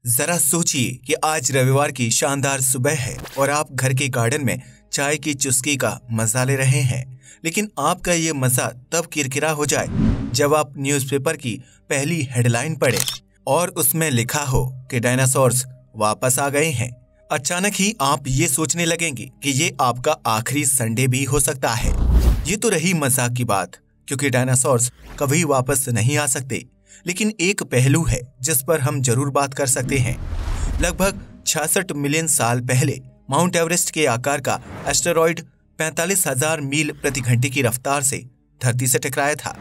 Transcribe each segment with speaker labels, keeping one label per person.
Speaker 1: जरा सोचिए कि आज रविवार की शानदार सुबह है और आप घर के गार्डन में चाय की चुस्की का मजा ले रहे हैं। लेकिन आपका ये मजा तब किरकिरा हो जाए जब आप न्यूज़पेपर की पहली हेडलाइन पढ़े और उसमें लिखा हो कि डायनासोर्स वापस आ गए हैं। अचानक ही आप ये सोचने लगेंगे कि ये आपका आखिरी संडे भी हो सकता है। ये तो रही मजाक की बात, क्योंकि डायनासोर्स कभी वापस नहीं आ सकते। लेकिन एक पहलू है जिस पर हम जरूर बात कर सकते हैं। लगभग 66 मिलियन साल पहले माउंट एवरेस्ट के आकार का एस्टेरॉयड 45,000 मील प्रति घंटे की रफ्तार से धरती से टकराया था,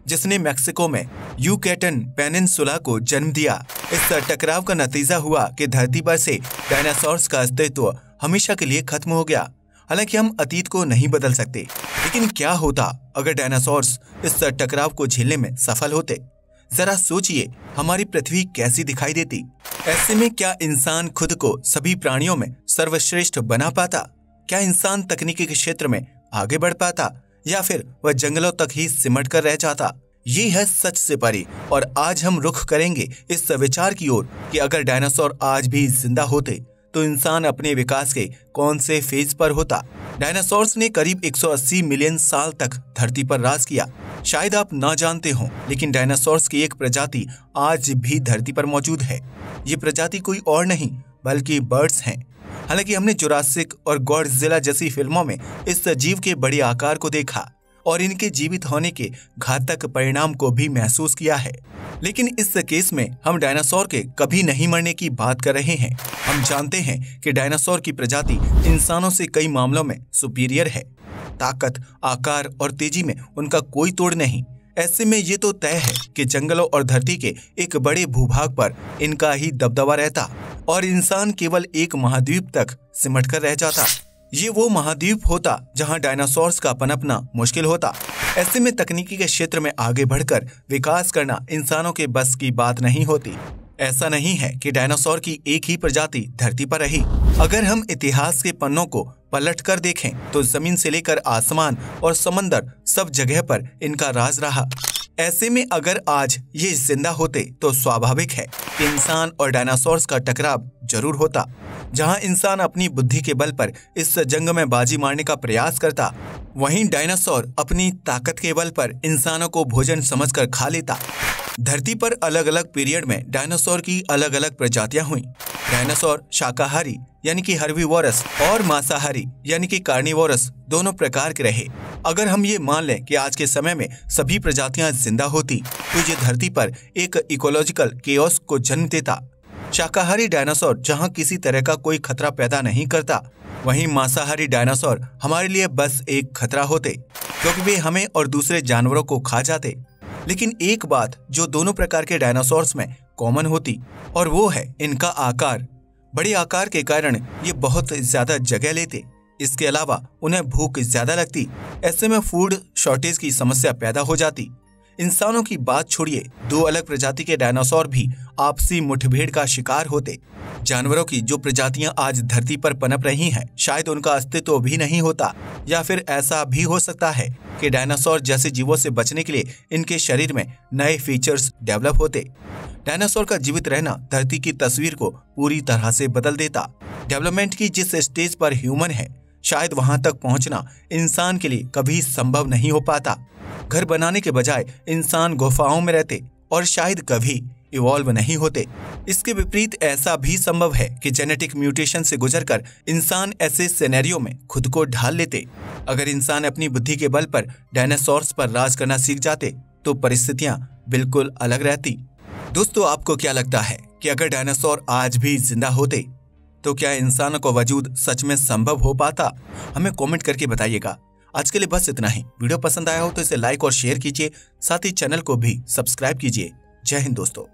Speaker 1: जिसने मैक्सिको में युकैटन पेनिनसुला को जन्म दिया। इस टकराव का नतीजा हुआ कि धरती पर से डायनासोर्स का अस्तित्व हमेशा के लिए खत्म हो गया। हालांकि हम अतीत को नहीं बदल सकते, लेकिन क्या होता अगर डायनासोर्स इस टकराव को झेलने में सफल होते? जरा सोचिए, हमारी पृथ्वी कैसी दिखाई देती। ऐसे में क्या इंसान खुद को सभी प्राणियों में सर्वश्रेष्ठ बना पाता? क्या इंसान तकनीकी के क्षेत्र में आगे बढ़ पाता, या फिर वह जंगलों तक ही सिमट कर रह जाता? ये है सच से परे, और आज हम रुख करेंगे इस विचार की ओर कि अगर डायनासोर आज भी जिंदा होते तो इंसान अपने विकास के कौन से फेज पर होता। डायनासोर्स ने करीब 180 मिलियन साल तक धरती पर राज किया। शायद आप ना जानते हो, लेकिन डायनासोर्स की एक प्रजाति आज भी धरती पर मौजूद है। ये प्रजाति कोई और नहीं बल्कि बर्ड्स हैं। हालांकि हमने जुरासिक और गॉडजिला जैसी फिल्मों में इस जीव के बड़े आकार को देखा और इनके जीवित होने के घातक परिणाम को भी महसूस किया है, लेकिन इस केस में हम डायनासोर के कभी नहीं मरने की बात कर रहे हैं। हम जानते हैं कि डायनासोर की प्रजाति इंसानों से कई मामलों में सुपीरियर है। ताकत, आकार और तेजी में उनका कोई तोड़ नहीं। ऐसे में ये तो तय है कि जंगलों और धरती के एक बड़े भूभाग पर इनका ही दबदबा रहता और इंसान केवल एक महाद्वीप तक सिमट कर रह जाता। ये वो महाद्वीप होता जहां डायनासोर्स का पनपना मुश्किल होता। ऐसे में तकनीकी के क्षेत्र में आगे बढ़कर विकास करना इंसानों के बस की बात नहीं होती। ऐसा नहीं है कि डायनासोर की एक ही प्रजाति धरती पर रही। अगर हम इतिहास के पन्नों को पलट कर देखें तो जमीन से लेकर आसमान और समंदर सब जगह पर इनका राज रहा। ऐसे में अगर आज ये जिंदा होते तो स्वाभाविक है कि इंसान और डायनासोर्स का टकराव जरूर होता। जहां इंसान अपनी बुद्धि के बल पर इस जंग में बाजी मारने का प्रयास करता, वहीं डायनासोर अपनी ताकत के बल पर इंसानों को भोजन समझकर खा लेता। धरती पर अलग अलग पीरियड में डायनासोर की अलग अलग प्रजातियां हुई। डायनासोर शाकाहारी यानी कि हर्बीवोरस और मांसाहारी यानी कि कार्निवोरस दोनों प्रकार के रहे। अगर हम ये मान लें कि आज के समय में सभी प्रजातियां जिंदा होती तो ये धरती पर एक इकोलॉजिकल केओस को जन्म देता। शाकाहारी डायनासोर जहां किसी तरह का कोई खतरा पैदा नहीं करता, वहीं मांसाहारी डायनासोर हमारे लिए बस एक खतरा होते, क्योंकि वे हमें और दूसरे जानवरों को खा जाते। लेकिन एक बात जो दोनों प्रकार के डायनासोर्स में कॉमन होती, और वो है इनका आकार। बड़े आकार के कारण ये बहुत ज्यादा जगह लेते। इसके अलावा उन्हें भूख ज्यादा लगती। ऐसे में फूड शॉर्टेज की समस्या पैदा हो जाती। इंसानों की बात छोड़िए, दो अलग प्रजाति के डायनासोर भी आपसी मुठभेड़ का शिकार होते। जानवरों की जो प्रजातियां आज धरती पर पनप रही हैं, शायद उनका अस्तित्व भी नहीं होता, या फिर ऐसा भी हो सकता है कि डायनासोर जैसे जीवों से बचने के लिए इनके शरीर में नए फीचर्स डेवलप होते। डायनासोर का जीवित रहना धरती की तस्वीर को पूरी तरह से बदल देता। डेवलपमेंट की जिस स्टेज पर ह्यूमन है, शायद वहां तक पहुंचना इंसान के लिए कभी संभव नहीं हो पाता। घर बनाने के बजाय इंसान गुफाओं में रहते और शायद कभी इवॉल्व नहीं होते। इसके विपरीत ऐसा भी संभव है कि जेनेटिक म्यूटेशन से गुजरकर इंसान ऐसे सिनेरियो में खुद को ढाल लेते। अगर इंसान अपनी बुद्धि के बल पर डायनासोर्स पर राज करना सीख जाते तो परिस्थितियां बिल्कुल अलग रहती। दोस्तों, आपको क्या लगता है कि अगर डायनासोर आज भी जिंदा होते तो क्या इंसानों का वजूद सच में संभव हो पाता? हमें कमेंट करके बताइएगा। आज के लिए बस इतना ही। वीडियो पसंद आया हो तो इसे लाइक और शेयर कीजिए, साथ ही चैनल को भी सब्सक्राइब कीजिए। जय हिंद दोस्तों।